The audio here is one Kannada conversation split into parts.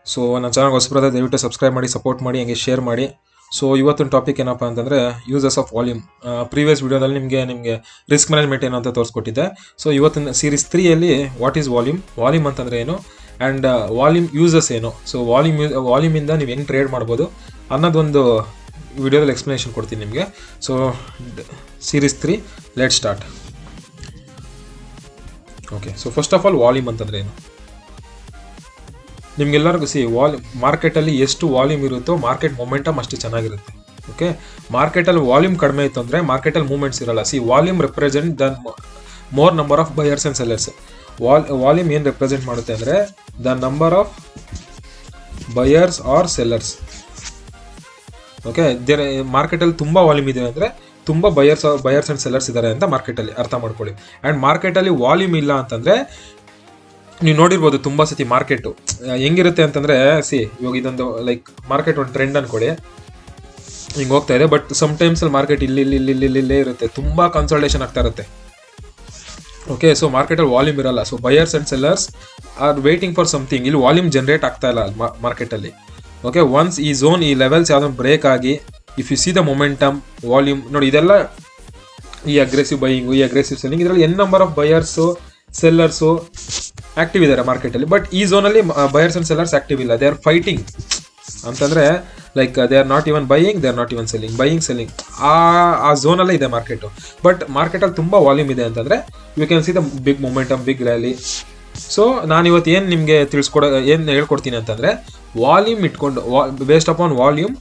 ಸೊ ನನ್ನ ಚಾನಲ್ ಹೊಸಬ್ರಾದ ದಯವಿಟ್ಟು ಸಬ್ಸ್ಕ್ರೈಬ್ ಮಾಡಿ, ಸಪೋರ್ಟ್ ಮಾಡಿ, ಹಂಗೆ ಶೇರ್ ಮಾಡಿ. ಸೊ ಇವತ್ತಿನ ಟಾಪಿಕ್ ಏನಪ್ಪ ಅಂತಂದರೆ ಯೂಸಸ್ ಆಫ್ ವಾಲ್ಯೂಮ್. ಪ್ರೀವಿಯಸ್ ವಿಡಿಯೋದಲ್ಲಿ ನಿಮಗೆ ರಿಸ್ಕ್ ಮ್ಯಾನೇಜ್ಮೆಂಟ್ ಏನು ಅಂತ ತೋರಿಸ್ಕೊಟ್ಟಿದ್ದೆ. ಸೊ ಇವತ್ತಿನ ಸೀರೀಸ್ 3ಯಲ್ಲಿ ವಾಟ್ ಈಸ್ ವಾಲ್ಯೂಮ್, ವಾಲ್ಯೂಮ್ ಅಂತಂದರೆ ಏನು, ಆ್ಯಂಡ್ ವಾಲ್ಯೂಮ್ ಯೂಸಸ್ ಏನು, ಸೊ ವಾಲ್ಯೂಮಿಂದ ನೀವು ಹೆಂಗೆ ಟ್ರೇಡ್ ಮಾಡ್ಬೋದು ಅನ್ನೋದೊಂದು ವಿಡಿಯೋದಲ್ಲಿ ಎಕ್ಸ್ಪ್ಲನೇಷನ್ ಕೊಡ್ತೀನಿ ನಿಮಗೆ. So series 3 let start. Okay, so first of all volume ಅಂತಂದರೆ ಏನು ನಿಮ್ಗೆಲ್ಲರಿಗೂ ಮಾರ್ಕೆಟಲ್ಲಿ ಎಷ್ಟು ವಾಲ್ಯೂಮ್ ಇರುತ್ತೋ ಮಾರ್ಕೆಟ್ ಮೊಮೆಂಟಮ್ ಅಷ್ಟು ಚೆನ್ನಾಗಿರುತ್ತೆ. ಓಕೆ, ಮಾರ್ಕೆಟಲ್ಲಿ ವಾಲ್ಯೂಮ್ ಕಡಿಮೆ ಇತ್ತು ಅಂದರೆ ಮಾರ್ಕೆಟಲ್ಲಿ ಮೂವ್ಮೆಂಟ್ಸ್ ಇರಲ್ಲ. Volume represent the more number of buyers and sellers. Volume ಏನು ರೆಪ್ರೆಸೆಂಟ್ ಮಾಡುತ್ತೆ ಅಂದರೆ the number of buyers or sellers. Okay, ಮಾರ್ಕೆಟಲ್ಲಿ ತುಂಬ ವಾಲ್ಯೂಮ್ ಇದೆ ಅಂದರೆ ತುಂಬ ಬಯರ್ಸ್ ಆ್ಯಂಡ್ ಸೆಲ್ಲರ್ಸ್ ಇದ್ದಾರೆ ಅಂತ ಮಾರ್ಕೆಟಲ್ಲಿ ಅರ್ಥ ಮಾಡ್ಕೊಳ್ಳಿ. ಆ್ಯಂಡ್ ಮಾರ್ಕೆಟಲ್ಲಿ ವಾಲ್ಯೂಮ್ ಇಲ್ಲ ಅಂತಂದರೆ ನೀವು ನೋಡಿರ್ಬೋದು ತುಂಬ ಸತಿ ಮಾರ್ಕೆಟು ಹೆಂಗಿರುತ್ತೆ ಅಂತಂದರೆ ಇವಾಗ ಇದೊಂದು ಲೈಕ್ ಮಾರ್ಕೆಟ್ ಒಂದು ಟ್ರೆಂಡ್ ಅನ್ಕೊಳ್ಳಿ, ಹಿಂಗೆ ಹೋಗ್ತಾ ಇದೆ. ಬಟ್ ಸಮ್ಟೈಮ್ಸಲ್ಲಿ ಮಾರ್ಕೆಟ್ ಇಲ್ಲೇ ಇರುತ್ತೆ, ತುಂಬ ಕನ್ಸಲ್ಟೇಷನ್ ಆಗ್ತಾ ಇರುತ್ತೆ. ಓಕೆ, ಸೊ ಮಾರ್ಕೆಟಲ್ಲಿ ವಾಲ್ಯೂಮ್ ಇರಲ್ಲ. So buyers and sellers are waiting for something. ಇಲ್ಲಿ ವಾಲ್ಯೂಮ್ ಜನರೇಟ್ ಆಗ್ತಾ ಇಲ್ಲ ಮಾರ್ಕೆಟಲ್ಲಿ. ಓಕೆ, ಒನ್ಸ್ ಈ ಝೋನ್, ಈ ಲೆವೆಲ್ಸ್ ಯಾವುದೊಂದು ಬ್ರೇಕ್ ಆಗಿ if U C the momentum, volume ನೋಡಿ, ಇದೆಲ್ಲ ಈ ಅಗ್ರೆಸಿವ್ ಬೈಯಿಂಗು, ಈ ಅಗ್ರೆಸಿವ್ ಸೆಲ್ಲಿಂಗ್, ಇದರಲ್ಲಿ N number of buyers sellers active ಇದ್ದಾರೆ ಮಾರ್ಕೆಟಲ್ಲಿ. ಬಟ್ ಈ ಝೋನಲ್ಲಿ ಬಯರ್ಸ್ ಆ್ಯಂಡ್ ಸೆಲ್ಲರ್ಸ್ ಆಕ್ಟಿವ್ ಇಲ್ಲ. ದೇ ಆರ್ ಫೈಟಿಂಗ್ ಅಂತಂದರೆ like they are not even buying, they are not even selling, buying selling ಆ ಝೋನಲ್ಲೇ ಇದೆ ಮಾರ್ಕೆಟು. ಬಟ್ ಮಾರ್ಕೆಟಲ್ಲಿ ತುಂಬ ವಾಲ್ಯೂಮ್ ಇದೆ ಅಂತಂದರೆ you can see the big momentum, big rally. So ನಾನು ಇವತ್ತು ಏನು ನಿಮಗೆ ಏನು ಹೇಳ್ಕೊಡ್ತೀನಿ ಅಂತಂದರೆ ವಾಲ್ಯೂಮ್ ಇಟ್ಕೊಂಡು ಬೇಸ್ಡ್ ಅಪಾನ್ ವಾಲ್ಯೂಮ್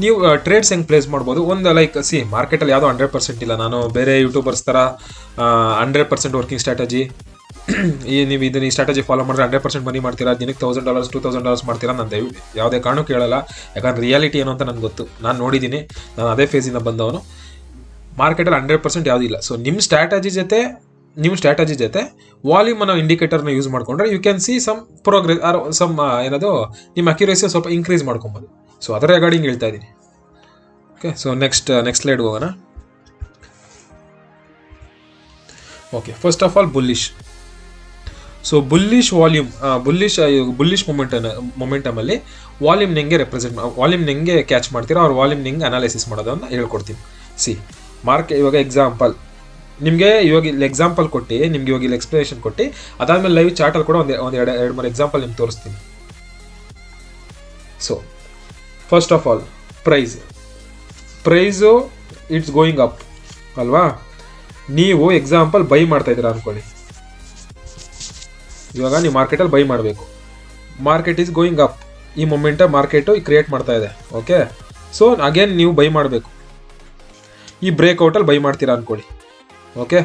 ನೀವು ಟ್ರೇಡ್ಸ್ ಹೆಂಗೆ ಪ್ಲೇಸ್ ಮಾಡ್ಬೋದು. ಒಂದು ಲೈಕ್ ಮಾರ್ಕೆಟಲ್ಲಿ ಯಾವುದೋ 100% ಇಲ್ಲ. ನಾನು ಬೇರೆ ಯೂಟ್ಯೂಬರ್ಸ್ ಥರ 100% ವರ್ಕಿಂಗ್ ಸ್ಟ್ರಾಟಜಿ, ನೀವು ಇದನ್ನ ಈ ಸ್ಟ್ರಾಟಜಿ ಫಾಲೋ ಮಾಡಿದ್ರೆ 100% ಮನಿ ಮಾಡ್ತೀರಾ, ದಿನಕ್ಕೆ $1,000 $2,000 ಮಾಡ್ತೀರಾ, ನಾನು ಯಾವುದೇ ಕಾರಣಕ್ಕೂ ಹೇಳಲ್ಲ. ಯಾಕಂದ್ರೆ ರಿಯಾಲಿಟಿ ಏನು ಅಂತ ನನಗೆ ಗೊತ್ತು, ನಾನು ನೋಡಿದ್ದೀನಿ, ನಾನು ಅದೇ ಫೇಸಿಂದ ಬಂದವನು. ಮಾರ್ಕೆಟಲ್ಲಿ 100% ಯಾವುದಿಲ್ಲ. ಸೊ ನಿಮ್ಮ ಸ್ಟ್ರಾಟಜಿ ಜೊತೆ ವಾಲ್ಯೂಮ್ ಅನ್ನೋ ಇಂಡಿಕೇಟರ್ನ ಯೂಸ್ ಮಾಡಿಕೊಂಡ್ರೆ you can see some progress or some ಏನದು ನಿಮ್ಮ ಅಕ್ಯುರೇಸಿ ಸ್ವಲ್ಪ ಇನ್ಕ್ರೀಸ್ ಮಾಡ್ಕೊಬೋದು. ಸೊ ಅದರ ರಿಗಾರ್ಡಿಂಗ್ ಹೇಳ್ತಾ ಇದ್ದೀನಿ. ಓಕೆ, ಸೊ ನೆಕ್ಸ್ಟ್ ಸ್ಲೈಡ್ ಹೋಗೋಣ. Okay, first of all bullish. So bullish volume, bullish ಮೊಮೆಂಟಮಲ್ಲಿ ವಾಲ್ಯೂಮ್ ಹೆಂಗೆ ವಾಲ್ಯೂಮ್ ಹೆಂಗೆ ಕ್ಯಾಚ್ ಮಾಡ್ತೀರಾ, ಅವ್ರ ವಾಲ್ಯೂಮ್ ಹೆಂಗೆ ಅನಾಲಿಸಿಸ್ ಮಾಡೋದು ಅಂತ ಹೇಳ್ಕೊಡ್ತೀನಿ. ಇವಾಗ ಎಕ್ಸಾಂಪಲ್ ನಿಮಗೆ ಇವಾಗ ಇಲ್ಲಿ ಎಕ್ಸಾಂಪಲ್ ಕೊಟ್ಟು ನಿಮ್ಗೆ ಇವಾಗ ಇಲ್ಲಿ ಎಕ್ಸ್ಪ್ಲನೇಷನ್ ಕೊಟ್ಟು ಅದಾದ್ಮೇಲೆ ಲೈವ್ ಚಾರ್ಟಲ್ಲಿ ಕೂಡ ಒಂದು ಎರಡು ಮೂರು ಎಕ್ಸಾಂಪಲ್ ನಿಮ್ಗೆ ತೋರಿಸ್ತೀನಿ. So first of all price it's going up ಅಲ್ವಾ. ನೀವು ಎಕ್ಸಾಂಪಲ್ ಬೈ ಮಾಡ್ತಾ ಇದ್ದೀರಾ ಅನ್ಕೊಳ್ಳಿ. ಇವಾಗ ನೀವು ಮಾರ್ಕೆಟಲ್ಲಿ ಬೈ ಮಾಡಬೇಕು. ಮಾರ್ಕೆಟ್ ಈಸ್ ಗೋಯಿಂಗ್ ಅಪ್, ಈ ಮೊಮೆಂಟಮ್ ಮಾರ್ಕೆಟು ಕ್ರಿಯೇಟ್ ಮಾಡ್ತಾ ಇದೆ. ಓಕೆ, ಸೊ ಅಗೇನ್ ನೀವು ಬೈ ಮಾಡಬೇಕು. ಈ ಬ್ರೇಕ್ಔಟಲ್ಲಿ ಬೈ ಮಾಡ್ತೀರಾ ಅನ್ಕೊಳ್ಳಿ. ಓಕೆ,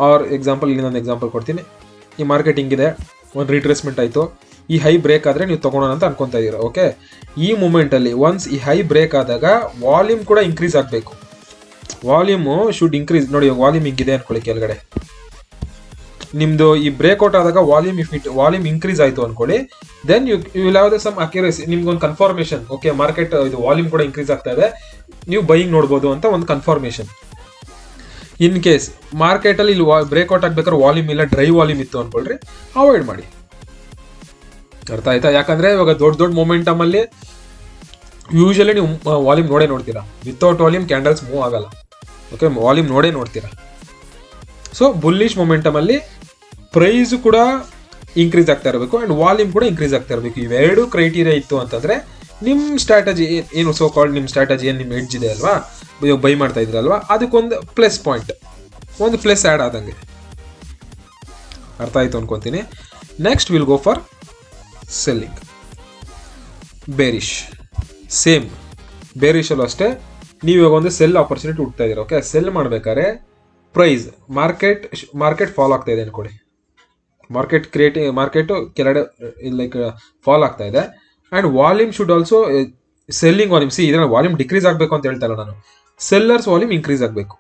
ಆರ್ ಎಕ್ಸಾಂಪಲ್ ಇಲ್ಲಿ ನಾನು ಎಕ್ಸಾಂಪಲ್ ಕೊಡ್ತೀನಿ. ಈ ಮಾರ್ಕೆಟ್ ಹಿಂಗಿದೆ, ಒಂದು ರಿಟ್ರೇಸ್ಮೆಂಟ್ ಆಯಿತು, ಈ ಹೈ ಬ್ರೇಕ್ ಆದರೆ ನೀವು ತೊಗೊಳೋಣ ಅಂತ ಅನ್ಕೊತಾ ಇದ್ದೀರಾ. ಓಕೆ, ಈ ಮೂಮೆಂಟಲ್ಲಿ ಒನ್ಸ್ ಈ ಹೈ ಬ್ರೇಕ್ ಆದಾಗ ವಾಲ್ಯೂಮ್ ಕೂಡ ಇನ್ಕ್ರೀಸ್ ಆಗಬೇಕು. Volume should increase. ನೋಡಿ, ವಾಲ್ಯೂಮ್ ಹಿಂಗಿದೆ ಅನ್ಕೊಳ್ಳಿ ಕೆಳಗಡೆ. ನಿಮ್ಮದು ಈ ಬ್ರೇಕ್ಔಟ್ ಆದಾಗ ವಾಲ್ಯೂಮ್ ಇನ್ಕ್ರೀಸ್ ಆಯಿತು ಅನ್ಕೊಳ್ಳಿ. Then you will have the some accuracy, ನಿಮ್ಗೊಂದು ಕನ್ಫರ್ಮೇಷನ್. ಓಕೆ, ಮಾರ್ಕೆಟ್ ಇದು ವಾಲ್ಯೂಮ್ ಕೂಡ ಇನ್ಕ್ರೀಸ್ ಆಗ್ತಾ ಇದೆ, ನೀವು ಬೈಯಿಂಗ್ ನೋಡ್ಬೋದು ಅಂತ ಒಂದು ಕನ್ಫರ್ಮೇಷನ್. ಇನ್ ಕೇಸ್ ಮಾರ್ಕೆಟಲ್ಲಿ ಇಲ್ಲಿ ಬ್ರೇಕ್ಔಟ್ ಆಗ್ಬೇಕಾದ್ರೆ ವಾಲ್ಯೂಮ್ ಇಲ್ಲ, ಡ್ರೈ ವಾಲ್ಯೂಮ್ ಇತ್ತು ಅನ್ಕೊಳ್ರಿ, ಅವಾಯ್ಡ್ ಮಾಡಿ. ಅರ್ಥ ಆಯ್ತಾ? ಯಾಕಂದರೆ ಇವಾಗ ದೊಡ್ಡ ಮೊಮೆಂಟಮಲ್ಲಿ ಯೂಶಲಿ ನೀವು ವಾಲ್ಯೂಮ್ ನೋಡ್ತೀರಾ. ವಿತೌಟ್ ವಾಲ್ಯೂಮ್ ಕ್ಯಾಂಡಲ್ಸ್ ಮೂವ್ ಆಗಲ್ಲ. ಓಕೆ, ವಾಲ್ಯೂಮ್ ನೋಡ್ತೀರಾ. ಸೊ ಬುಲ್ಲಿಶ್ ಮೊಮೆಂಟಮಲ್ಲಿ ಪ್ರೈಸು ಕೂಡ ಇನ್ಕ್ರೀಸ್ ಆಗ್ತಾ ಇರಬೇಕು ಆ್ಯಂಡ್ ವಾಲ್ಯೂಮ್ ಕೂಡ ಇನ್ಕ್ರೀಸ್ ಆಗ್ತಾ ಇರಬೇಕು. ಇವೆರಡು ಕ್ರೈಟೀರಿಯಾ ಇತ್ತು ಅಂತಂದರೆ ನಿಮ್ಮ ಸ್ಟ್ರಾಟಜಿ ಏನು ನಿಮ್ಮ ಸ್ಟ್ರಾಟಜಿ ಏನು, ನಿಮ್ಮ ಎಡ್ಜ್ ಇದೆ ಅಲ್ವಾ, ಇವಾಗ ಬೈ ಮಾಡ್ತಾ ಇದ್ರಲ್ವಾ, ಅದಕ್ಕೊಂದು ಪ್ಲಸ್ ಪಾಯಿಂಟ್, ಒಂದು ಪ್ಲಸ್ ಆ್ಯಡ್ ಆದಂಗೆ. ಅರ್ಥ ಆಯಿತು ಅನ್ಕೊತೀನಿ. Next will go for selling. Bearish, same ಬೇರಿಶಲ್ಲೂ ಅಷ್ಟೇ. ನೀವು ಇವಾಗ ಒಂದು ಸೆಲ್ ಆಪರ್ಚುನಿಟಿ ಹುಡ್ತಾ ಇದ್ದೀರಾ. ಓಕೆ, ಸೆಲ್ ಮಾಡಬೇಕಾದ್ರೆ ಮಾರ್ಕೆಟ್ ಫಾಲ್ ಆಗ್ತಾ ಇದೆ ಅನ್ಕೊಳ್ಳಿ. ಮಾರ್ಕೆಟು ಕೆಳಗಡೆ ಲೈಕ್ ಫಾಲ್ ಆಗ್ತಾ ಇದೆ and volume should also selling volume. ಇದರಲ್ಲಿ ವಾಲ್ಯೂಮ್ ಡಿಕ್ರೀಸ್ ಆಗಬೇಕು ಅಂತ ಹೇಳ್ತಾ ಇಲ್ಲ ನಾನು, ಸೆಲ್ಲರ್ಸ್ ವಾಲ್ಯೂಮ್ ಇನ್ಕ್ರೀಸ್ ಆಗಬೇಕು.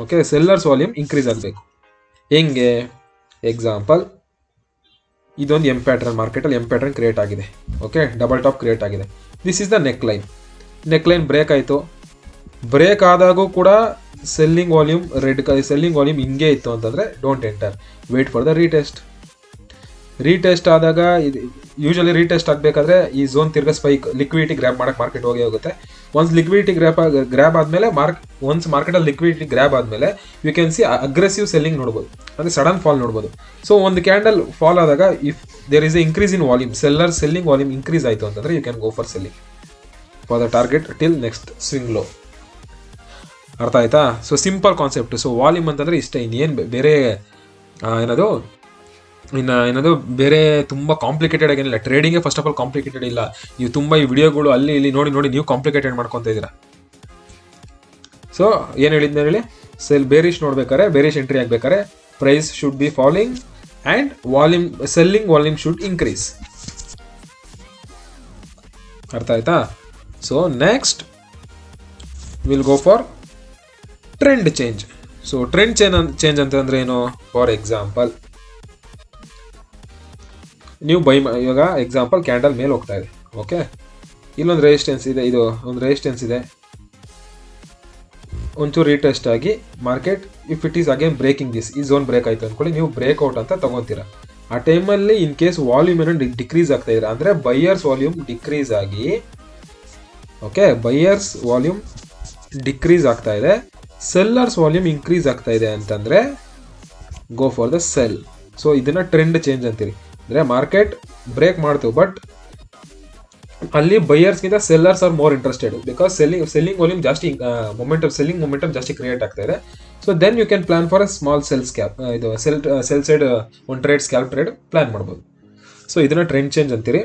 ಓಕೆ, ಸೆಲ್ಲರ್ಸ್ ವಾಲ್ಯೂಮ್ ಇನ್ಕ್ರೀಸ್ ಆಗಬೇಕು. ಹೆಂಗೆ? ಎಕ್ಸಾಂಪಲ್ ಇದೊಂದು ಎಂ ಪ್ಯಾಟ್ರನ್, ಮಾರ್ಕೆಟಲ್ಲಿ ಎಂ ಪ್ಯಾಟ್ರನ್ ಕ್ರಿಯೇಟ್ ಆಗಿದೆ. ಓಕೆ, ಡಬಲ್ ಟಾಪ್ ಕ್ರಿಯೇಟ್ ಆಗಿದೆ. This is the neck line break ಆಯಿತು. ಬ್ರೇಕ್ ಆದಾಗೂ ಕೂಡ ಸೆಲ್ಲಿಂಗ್ ವಾಲ್ಯೂಮ್ ಹಿಂಗೆ ಇತ್ತು ಅಂತಂದರೆ don't enter, wait for the retest ಆದಾಗ ಯೂಶಲಿ ರೀಟೆಸ್ಟ್ ಆಗಬೇಕಾದ್ರೆ ಈ ಝೋನ್ ತಿರ್ಗಾ ಸ್ಪೈಕ್ ಲಿಕ್ವಿಡಿಟಿ ಗ್ರ್ಯಾಬ್ ಮಾಡಕ್ಕೆ ಮಾರ್ಕೆಟ್ ಹೋಗುತ್ತೆ. ಒನ್ಸ್ ಲಿಕ್ವಿಡಿಟಿ ಗ್ರ್ಯಾಬ್ ಆದಮೇಲೆ ಒನ್ಸ್ ಮಾರ್ಕೆಟಲ್ಲಿ ಲಿಕ್ವಿಡಿಟಿ ಗ್ರ್ಯಾಬ್ ಆದಮೇಲೆ you can see aggressive selling ನೋಡ್ಬೋದು, ಅಂದರೆ ಸಡನ್ ಫಾಲ್ ನೋಡ್ಬೋದು. ಸೊ ಒಂದು ಕ್ಯಾಂಡಲ್ ಫಾಲ್ ಆದಾಗ if there is a increase in volume, selling volume increase ಆಯಿತು ಅಂತಂದರೆ you can go for selling for the target till next swing low. ಅರ್ಥ ಆಯ್ತಾ? So simple concept. So volume ಅಂತಂದರೆ ಇಷ್ಟೇ, ಇನ್ನೇನು ಬೇರೆ ಏನದು ಬೇರೆ ತುಂಬ ಕಾಂಪ್ಲಿಕೇಟೆಡ್ ಆಗೇನಿಲ್ಲ. ಟ್ರೇಡಿಂಗೇ ಫಸ್ಟ್ ಆಫ್ ಆಲ್ ಕಾಂಪ್ಲಿಕೇಟೆಡ್ ಇಲ್ಲ. ನೀವು ತುಂಬ ಈ ವಿಡಿಯೋಗಳು ಅಲ್ಲಿ ಇಲ್ಲಿ ನೋಡಿ ನೀವು ಕಾಂಪ್ಲಿಕೇಟೆಡ್ ಮಾಡ್ಕೊತಾ ಇದ್ದೀರಾ. ಸೊ ಏನು ಹೇಳಿದ್ನ ಹೇಳಿ, ಬೇರಿಶ್ ನೋಡ್ಬೇಕಾರೆ, ಬೇರಿಶ್ ಎಂಟ್ರಿ ಆಗ್ಬೇಕಾರೆ price should be falling and selling volume should increase. ಅರ್ಥ ಆಯ್ತಾ? So next will go for trend change. So trend change ಅಂತಂದ್ರೆ ಏನು? ಫಾರ್ ಎಕ್ಸಾಂಪಲ್ ನೀವು ಇವಾಗ ಎಕ್ಸಾಂಪಲ್ ಕ್ಯಾಂಡಲ್ ಮೇಲೆ ಹೋಗ್ತಾ ಇದೆ, ಓಕೆ, ಇಲ್ಲೊಂದು ರೆಸಿಸ್ಟೆನ್ಸ್ ಇದೆ, ಇದು ಒಂದು ರೆಸಿಸ್ಟೆನ್ಸ್ ಇದೆ, ಒಂಚೂರು ರೀಟೆಸ್ಟ್ ಆಗಿ market if it is again breaking this, ಈ ಝೋನ್ ಬ್ರೇಕ್ ಆಯಿತು ಅಂದ್ಕೊಳ್ಳಿ, ನೀವು ಬ್ರೇಕ್ಔಟ್ ಅಂತ ತಗೋತೀರಾ. ಆ ಟೈಮಲ್ಲಿ ಇನ್ ಕೇಸ್ ವಾಲ್ಯೂಮ್ ಏನೋ ಡಿಕ್ರೀಸ್ ಆಗ್ತಾ ಇದೆ ಅಂದರೆ ಬೈಯರ್ಸ್ ವಾಲ್ಯೂಮ್ ಡಿಕ್ರೀಸ್ ಆಗಿ, ಓಕೆ, ಬೈಯರ್ಸ್ ವಾಲ್ಯೂಮ್ ಡಿಕ್ರೀಸ್ ಆಗ್ತಾ ಇದೆ, ಸೆಲ್ಲರ್ಸ್ ವಾಲ್ಯೂಮ್ ಇನ್ಕ್ರೀಸ್ ಆಗ್ತಾ ಇದೆ ಅಂತಂದರೆ go for the sell. So ಇದನ್ನು ಟ್ರೆಂಡ್ ಚೇಂಜ್ ಅಂತೀರಿ. ಅಂದರೆ ಮಾರ್ಕೆಟ್ ಬ್ರೇಕ್ ಮಾಡ್ತು, ಬಟ್ ಅಲ್ಲಿ ಬೈಯರ್ಸ್ಗಿಂತ sellers are more interested because selling volume ಜಾಸ್ತಿ, ಸೆಲ್ಲಿಂಗ್ ಮೊಮೆಂಟಮ್ ಜಾಸ್ತಿ ಕ್ರಿಯೇಟ್ ಆಗ್ತಾ ಇದೆ. So then you can plan for a small sell side ಒಂದು ಟ್ರೇಡ್, ಸ್ಕ್ಯಾಲ್ಪ್ ಟ್ರೇಡ್ ಪ್ಲಾನ್ ಮಾಡ್ಬೋದು. ಸೊ ಇದನ್ನ ಟ್ರೆಂಡ್ ಚೇಂಜ್ ಅಂತೀರಿ.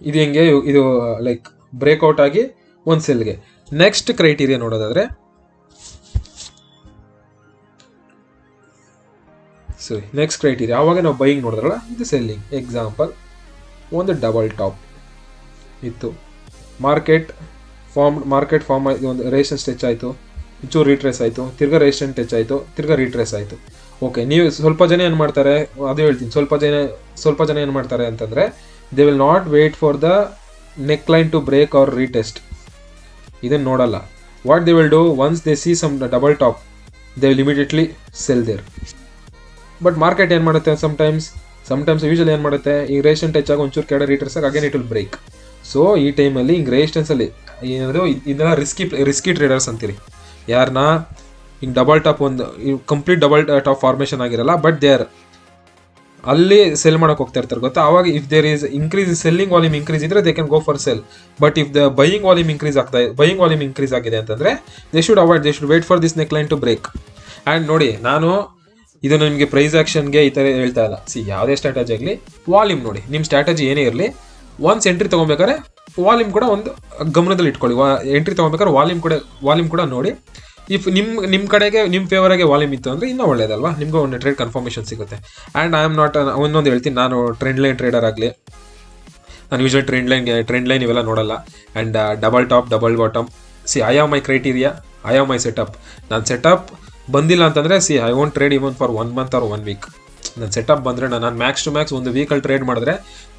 ಇದು ಹೆಂಗೆ, ಇದು ಲೈಕ್ ಬ್ರೇಕ್ಔಟ್ ಆಗಿ ಒಂದು ಸೆಲ್ಗೆ. ನೆಕ್ಸ್ಟ್ ಕ್ರೈಟೀರಿಯಾ ನೋಡೋದಾದ್ರೆ, ನೆಕ್ಸ್ಟ್ ಕ್ರೈಟೀರಿಯಾ ಆವಾಗ ನಾವು ಬೈಯಿಂಗ್ ನೋಡಿದ್ರಲ್ಲ, ಇದು ಸೆಲ್ಲಿಂಗ್. ಎಕ್ಸಾಂಪಲ್ ಒಂದು ಡಬಲ್ ಟಾಪ್ ಇತ್ತು, ಮಾರ್ಕೆಟ್ ಫಾರ್ಮ್ ಆಯಿತು, ಒಂದು ರೇಷನ್ ಟಚ್ ಆಯಿತು, ಚೂರು ರೀಟ್ರೇಸ್ ಆಯಿತು, ತಿರ್ಗಾ ರೇಷನ್ ಟಚ್ ಆಯಿತು, ತಿರ್ಗಾ ರೀಟ್ರೇಸ್ ಆಯಿತು. ಓಕೆ, ನೀವು ಸ್ವಲ್ಪ ಜನ ಏನು ಮಾಡ್ತಾರೆ, ಅದು ಹೇಳ್ತೀನಿ, ಸ್ವಲ್ಪ ಜನ ಏನು ಮಾಡ್ತಾರೆ ಅಂತಂದರೆ they will not wait for the neck line to break or retest. ಇದನ್ನು ನೋಡಲ್ಲ. What they will do, once they see some double top they will immediately sell there. But market ಏನು ಮಾಡುತ್ತೆ, ಸಮಟೈಮ್ಸ್ ಯೂಶಲಿ ಏನು ಮಾಡುತ್ತೆ, ಈ ರೇಷನ್ ಟಚ್ ಆಗಿ ಒಂಚೂರು ಕೆಳಗೆ ರೀಟರ್ಸ್ ಆಗಿ again it will break. So ಈ ಟೈಮಲ್ಲಿ ಹಿಂಗೆ ರೇಷನ್ಸಲ್ಲಿ ಏನಾದರೂ ಇದೆಲ್ಲ ರಿಸ್ಕಿ ಟ್ರೇಡರ್ಸ್ ಅಂತೀರಿ. ಯಾರನ್ನ ಹಿಂಗೆ ಡಬಲ್ ಟಾಪ್, ಒಂದು ಕಂಪ್ಲೀಟ್ ಡಬಲ್ ಟಾಪ್ ಫಾರ್ಮೇಷನ್ ಆಗಿರಲ್ಲ, ಬಟ್ ದೇ ಆರ್ ಅಲ್ಲಿ ಸೆಲ್ ಮಾಡೋಕೆ ಹೋಗ್ತಾ ಇರ್ತಾರೆ ಗೊತ್ತಾ. ಆವಾಗ if there is selling volume increase ಇದ್ರೆ they can go for sell. But if the buying volume increase ಆಗಿದೆ ಅಂತಂದರೆ they should wait for this neck line to break. And ನೋಡಿ, ನಾನು ಇದು ನಿಮಗೆ ಪ್ರೈಸ್ ಆಕ್ಷನ್ಗೆ ಈ ಥರ ಹೇಳ್ತಾ ಇಲ್ಲ. ಯಾವುದೇ ಸ್ಟ್ರಾಟಜಿ ಆಗಲಿ, ವಾಲ್ಯೂಮ್ ನೋಡಿ, ನಿಮ್ಮ ಸ್ಟ್ರಾಟಜಿ ಏನೇ ಇರಲಿ, ಒನ್ಸ್ ಎಂಟ್ರಿ ತೊಗೊಬೇಕಾದ್ರೆ ವಾಲ್ಯೂಮ್ ಕೂಡ ಒಂದು ಗಮನದಲ್ಲಿ ಇಟ್ಕೊಳ್ಳಿ. ಎಂಟ್ರಿ ತೊಗೊಬೇಕಾದ್ರೆ ವಾಲ್ಯೂಮ್ ಕೂಡ ನೋಡಿ. ಇಫ್ ನಿಮ್ಮ ಕಡೆಗೆ ನಿಮ್ಮ ಫೇವರಾಗೆ ವಾಲ್ಯೂಮ್ ಇತ್ತು ಅಂದರೆ ಇನ್ನೂ ಒಳ್ಳೇದಲ್ವಾ, ನಿಮಗೂ ಒಂದು ಟ್ರೇಡ್ ಕನ್ಫರ್ಮೇಷನ್ ಸಿಗುತ್ತೆ. ಆ್ಯಂಡ್ ಐ ಆಮ್ ನಾಟ್, ಒಂದೊಂದು ಹೇಳ್ತೀನಿ, ನಾನು ಟ್ರೆಂಡ್ ಲೈನ್ ಟ್ರೇಡರ್ ಆಗಲಿ, ನಾನು ಯೂಶಲಿ ಟ್ರೆಂಡ್ ಲೈನ್ ಇವೆಲ್ಲ ನೋಡಲ್ಲ. And double top, double bottom, I have my criteria, I have my setup. ನನ್ನ ಸೆಟಪ್ ಬಂದಿಲ್ಲ ಅಂತಂದರೆ I won't trade even for 1 month or 1 week. ನನ್ನ ಸೆಟಪ್ ಬಂದರೆ ನಾನು ಮ್ಯಾಕ್ಸ್ ಟು ಮ್ಯಾಕ್ಸ್ ಒಂದು ವೀಕಲ್ಲಿ ಟ್ರೇಡ್ ಮಾಡಿದ್ರೆ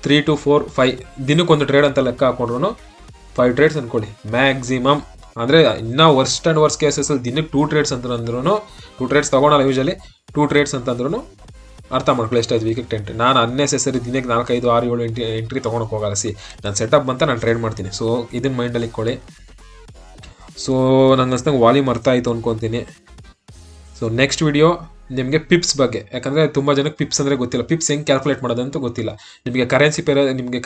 3 to 4, 5 ದಿನಕ್ಕೊಂದು ಟ್ರೇಡ್ ಅಂತ ಲೆಕ್ಕ ಹಾಕೊಂಡ್ರು 5 ಟ್ರೇಡ್ಸ್ ಅಂದ್ಕೊಳ್ಳಿ ಮ್ಯಾಕ್ಸಿಮಮ್. ಅಂದರೆ ಇನ್ನೂ ವರ್ಸ್ಟ್ ಆ್ಯಂಡ್ ವರ್ಸ್ಟ್ ಕೇಸಸಲ್ಲಿ ದಿನಕ್ಕೆ 2 ಟ್ರೇಡ್ಸ್ ಅಂತಂದ್ರೂ, 2 ಟ್ರೇಡ್ಸ್ ತೊಗೊಳಲ್ಲ ಯೂಶಲಿ, 2 ಟ್ರೇಡ್ಸ್ ಅಂತಂದ್ರೂ ಅರ್ಥ ಮಾಡ್ಕೊಳ್ಳಿ ಎಷ್ಟಾಯ್ತು ವೀಕಿಗೆ 10. ನಾನು ಅನ್ನೆಸೆಸರಿ ದಿನಕ್ಕೆ 4, 5, 6, 7 ಎಂಟ್ರಿ ತೊಗೊಳಕ್ಕೆ ಹೋಗಲ್ಲ. ನನ್ನ ಸೆಟಪ್ ಬಂತ ನಾನು ಟ್ರೇಡ್ ಮಾಡ್ತೀನಿ. ಸೊ ಇದನ್ನು ಮೈಂಡಲ್ಲಿ ಇಟ್ಕೊಳ್ಳಿ. ಸೊ ನಂಗೆ ಅನ್ಸ್ದಂಗೆ ವಾಲ್ಯೂಮ್ ಅರ್ಥ ಆಯಿತು ಅನ್ಕೊತೀನಿ. ಸೊ ನೆಕ್ಸ್ಟ್ ವಿಡಿಯೋ ನಿಮಗೆ ಪಿಪ್ಸ್ ಬಗ್ಗೆ, ಯಾಕಂದರೆ ತುಂಬ ಜನಕ್ಕೆ ಪಿಪ್ಸ್ ಅಂದರೆ ಗೊತ್ತಿಲ್ಲ, ಪಿಪ್ಸ್ ಹೆಂಗೆ ಕ್ಯಾಲ್ಕುಲೇಟ್ ಮಾಡೋದಂತ ಗೊತ್ತಿಲ್ಲ. ನಿಮಗೆ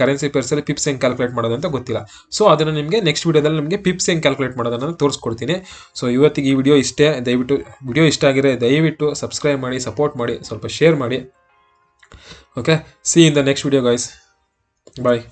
ಕರೆನ್ಸಿ ಪೇರ್ಸಲ್ಲಿ ಪಿಪ್ಸ್ ಹೆಂಗೆ ಕ್ಯಾಲ್ಕುಲೇಟ್ ಮಾಡೋದಂತ ಗೊತ್ತಿಲ್ಲ. ಸೊ ಅದನ್ನು ನಿಮಗೆ ನೆಕ್ಸ್ಟ್ ವಿಡಿಯೋದಲ್ಲಿ ನಿಮಗೆ ಪಿಪ್ಸ್ ಹೆಂಗೆ ಕ್ಯಾಲ್ಕುಲೇಟ್ ಮಾಡೋದನ್ನು ತೋರಿಸ್ಕೊಡ್ತೀನಿ. ಸೊ ಇವತ್ತಿಗೆ ಈ ವಿಡಿಯೋ ಇಷ್ಟೇ. ವಿಡಿಯೋ ಇಷ್ಟ ಆಗಿರೋ ದಯವಿಟ್ಟು ಸಬ್ಸ್ಕ್ರೈಬ್ ಮಾಡಿ, ಸಪೋರ್ಟ್ ಮಾಡಿ, ಸ್ವಲ್ಪ ಶೇರ್ ಮಾಡಿ. Okay, see in the next video guys, bye.